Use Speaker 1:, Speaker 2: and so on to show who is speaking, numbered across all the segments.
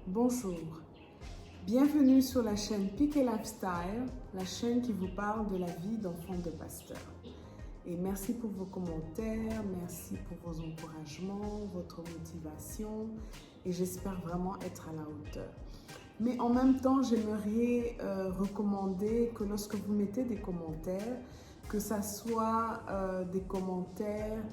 Speaker 1: Bonjour, bienvenue sur la chaîne Pique et Lifestyle, la chaîne qui vous parle de la vie d'enfant de pasteur. Et merci pour vos commentaires, merci pour vos encouragements, votre motivation et j'espère vraiment être à la hauteur. Mais en même temps, j'aimerais recommander que lorsque vous mettez des commentaires, que ça soit des commentaires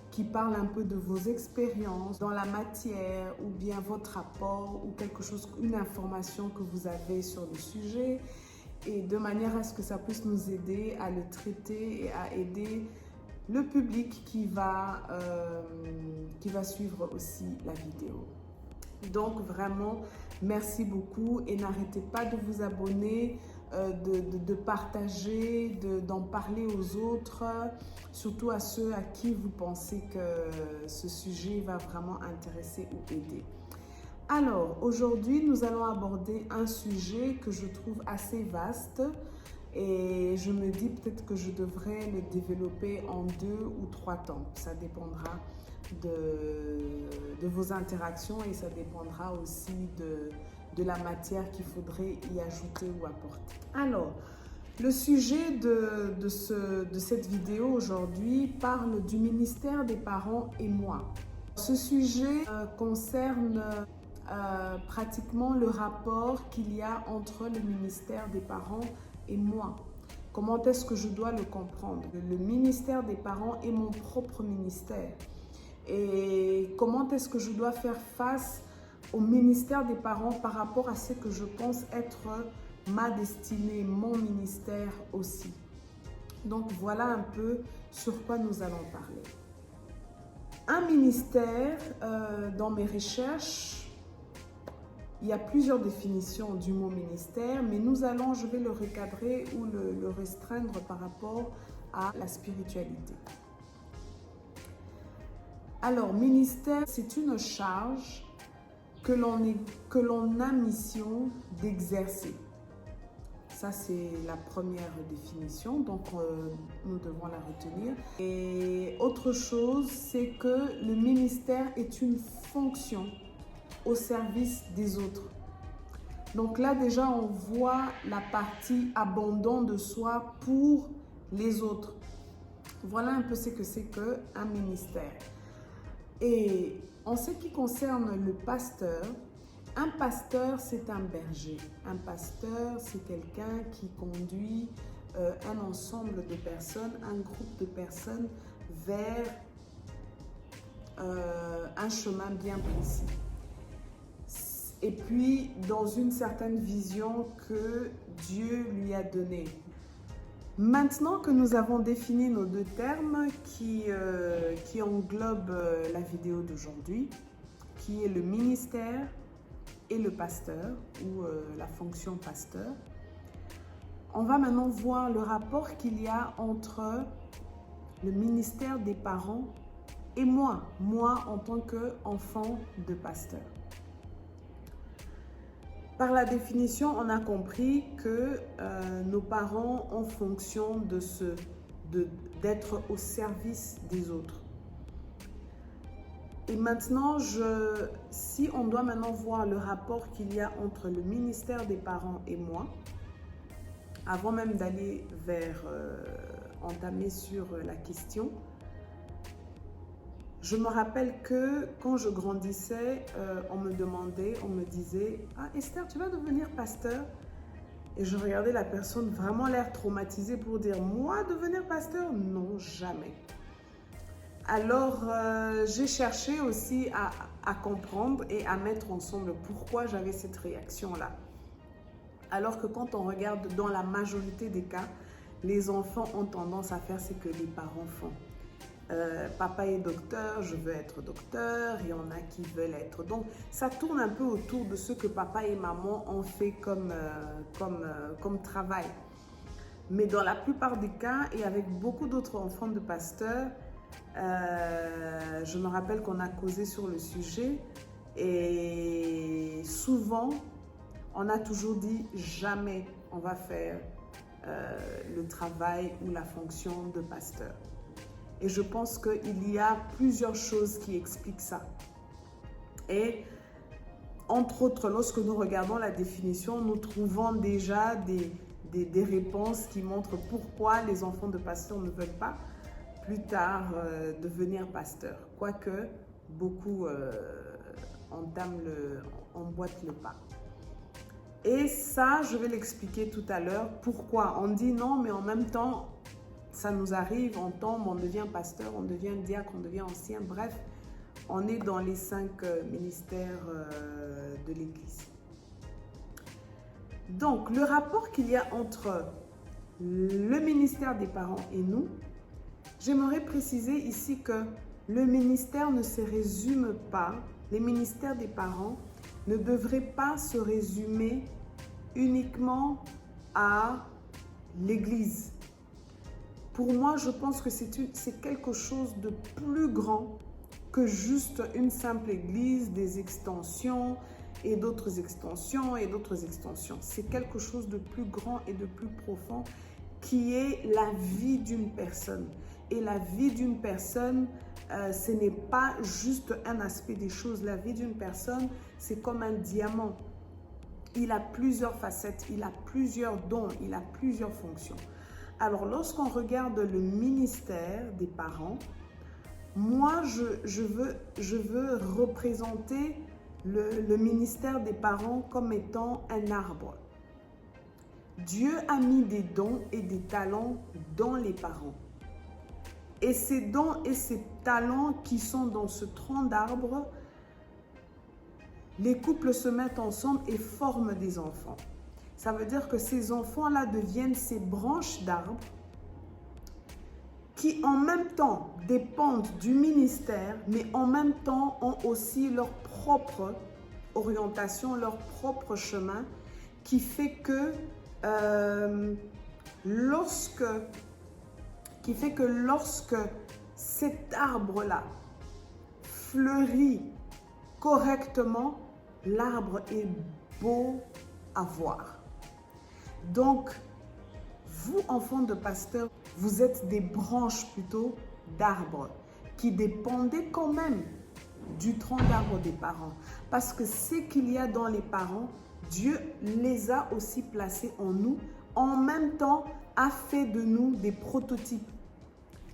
Speaker 1: qui parlent un peu de vos expériences dans la matière ou bien votre rapport ou quelque chose, une information que vous avez sur le sujet et de manière à ce que ça puisse nous aider à le traiter et à aider le public qui va suivre aussi la vidéo. Donc vraiment, merci beaucoup et n'arrêtez pas de vous abonner, de partager, d'en parler aux autres, surtout à ceux à qui vous pensez que ce sujet va vraiment intéresser ou aider. Alors, aujourd'hui, nous allons aborder un sujet que je trouve assez vaste et je me dis peut-être que je devrais le développer en 2 ou 3 temps. Ça dépendra de vos interactions et ça dépendra aussi de la matière qu'il faudrait y ajouter ou apporter. Alors, le sujet de cette vidéo aujourd'hui parle du ministère des parents et moi. Ce sujet concerne pratiquement le rapport qu'il y a entre le ministère des parents et moi. Comment est-ce que je dois le comprendre? Le ministère des parents est mon propre ministère. Et comment est-ce que je dois faire face au ministère des parents par rapport à ce que je pense être ma destinée, mon ministère aussi. Donc voilà un peu sur quoi nous allons parler. Un ministère, dans mes recherches, il y a plusieurs définitions du mot ministère, mais je vais le recadrer ou le restreindre par rapport à la spiritualité. Alors, ministère, c'est une charge que l'on a mission d'exercer. Ça, c'est la première définition, donc nous devons la retenir. Et autre chose, c'est que le ministère est une fonction au service des autres. Donc là, déjà, on voit la partie abandon de soi pour les autres. Voilà un peu ce que c'est qu'un ministère. Et en ce qui concerne le pasteur, un pasteur, c'est un berger. Un pasteur, c'est quelqu'un qui conduit un ensemble de personnes, un groupe de personnes vers un chemin bien précis. Et puis, dans une certaine vision que Dieu lui a donnée. Maintenant que nous avons défini nos 2 termes qui englobent la vidéo d'aujourd'hui, qui est le ministère et le pasteur ou la fonction pasteur, on va maintenant voir le rapport qu'il y a entre le ministère des parents et moi en tant qu'enfant de pasteur. Par la définition, on a compris que nos parents ont fonction d'être au service des autres. Et maintenant, si on doit maintenant voir le rapport qu'il y a entre le ministère des parents et moi, avant même d'aller vers entamer sur la question, je me rappelle que quand je grandissais, on me disait « Ah Esther, tu vas devenir pasteur ?» Et je regardais la personne vraiment l'air traumatisée pour dire « Moi, devenir pasteur? Non, jamais. » Alors, j'ai cherché aussi à comprendre et à mettre ensemble pourquoi j'avais cette réaction-là. Alors que quand on regarde dans la majorité des cas, les enfants ont tendance à faire ce que les parents font. Papa est docteur, je veux être docteur, il y en a qui veulent être. Donc, ça tourne un peu autour de ce que papa et maman ont fait comme travail. Mais dans la plupart des cas, et avec beaucoup d'autres enfants de pasteurs, je me rappelle qu'on a causé sur le sujet et souvent, on a toujours dit jamais on va faire le travail ou la fonction de pasteur. Et je pense qu'il y a plusieurs choses qui expliquent ça. Et entre autres, lorsque nous regardons la définition, nous trouvons déjà des réponses qui montrent pourquoi les enfants de pasteurs ne veulent pas plus tard devenir pasteurs. Quoique beaucoup emboîtent le pas. Et ça, je vais l'expliquer tout à l'heure. Pourquoi? On dit non, mais en même temps, ça nous arrive, on tombe, on devient pasteur, on devient diacre, on devient ancien. Bref, on est dans les 5 ministères de l'Église. Donc, le rapport qu'il y a entre le ministère des parents et nous, j'aimerais préciser ici que le ministère ne se résume pas, les ministères des parents ne devraient pas se résumer uniquement à l'Église. Pour moi, je pense que c'est quelque chose de plus grand que juste une simple église, des extensions et d'autres extensions et d'autres extensions. C'est quelque chose de plus grand et de plus profond qui est la vie d'une personne. Et la vie d'une personne, ce n'est pas juste un aspect des choses. La vie d'une personne, c'est comme un diamant. Il a plusieurs facettes, il a plusieurs dons, il a plusieurs fonctions. Alors, lorsqu'on regarde le ministère des parents, moi, je veux représenter le ministère des parents comme étant un arbre. Dieu a mis des dons et des talents dans les parents. Et ces dons et ces talents qui sont dans ce tronc d'arbre, les couples se mettent ensemble et forment des enfants. Ça veut dire que ces enfants-là deviennent ces branches d'arbres qui en même temps dépendent du ministère, mais en même temps ont aussi leur propre orientation, leur propre chemin, qui fait que lorsque cet arbre-là fleurit correctement, l'arbre est beau à voir. Donc, vous, enfants de pasteurs, vous êtes des branches plutôt d'arbres qui dépendaient quand même du tronc d'arbre des parents. Parce que ce qu'il y a dans les parents, Dieu les a aussi placés en nous, en même temps a fait de nous des prototypes.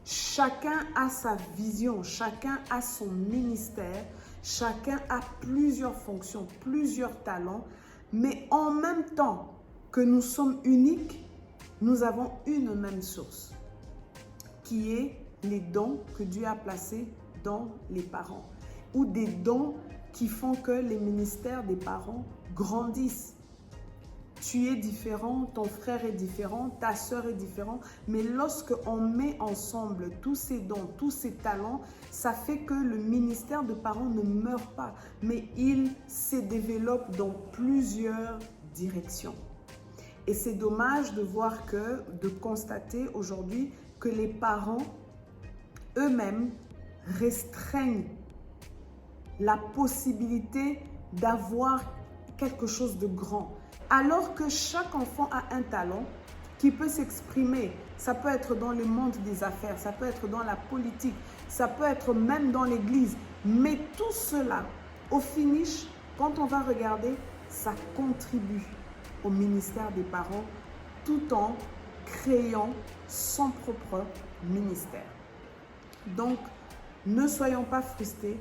Speaker 1: Chacun a sa vision, chacun a son ministère, chacun a plusieurs fonctions, plusieurs talents, mais en même temps que nous sommes uniques, nous avons une même source, qui est les dons que Dieu a placés dans les parents, ou des dons qui font que les ministères des parents grandissent. Tu es différent, ton frère est différent, ta sœur est différente, mais lorsque on met ensemble tous ces dons, tous ces talents, ça fait que le ministère de parents ne meurt pas, mais il se développe dans plusieurs directions. Et c'est dommage de constater aujourd'hui que les parents eux-mêmes restreignent la possibilité d'avoir quelque chose de grand. Alors que chaque enfant a un talent qui peut s'exprimer. Ça peut être dans le monde des affaires, ça peut être dans la politique, ça peut être même dans l'église. Mais tout cela, au finish, quand on va regarder, ça contribue au ministère des parents tout en créant son propre ministère. Donc, ne soyons pas frustrés,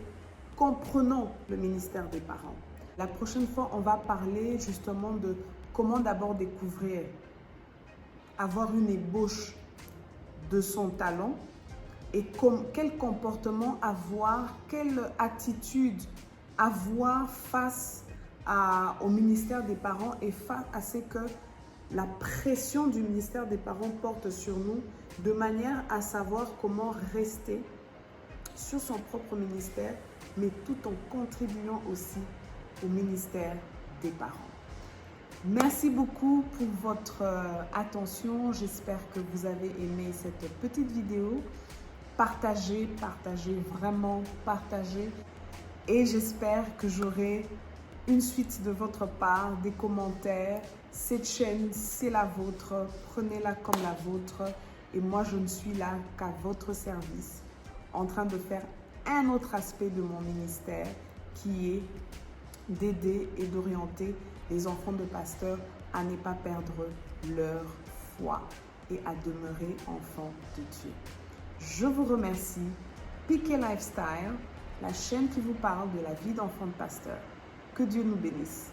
Speaker 1: comprenons le ministère des parents. La prochaine fois, on va parler justement de comment d'abord découvrir, avoir une ébauche de son talent et quel comportement avoir, quelle attitude avoir face au ministère des parents et face à ce que la pression du ministère des parents porte sur nous, de manière à savoir comment rester sur son propre ministère, mais tout en contribuant aussi au ministère des parents. Merci beaucoup pour votre attention. J'espère que vous avez aimé cette petite vidéo. Partagez, vraiment partagez. Et j'espère que j'aurai une suite de votre part, des commentaires. Cette chaîne, c'est la vôtre. Prenez-la comme la vôtre. Et moi, je ne suis là qu'à votre service, en train de faire un autre aspect de mon ministère qui est d'aider et d'orienter les enfants de pasteurs à ne pas perdre leur foi et à demeurer enfants de Dieu. Je vous remercie. Piqué Lifestyle, la chaîne qui vous parle de la vie d'enfant de pasteur. Que Dieu nous bénisse.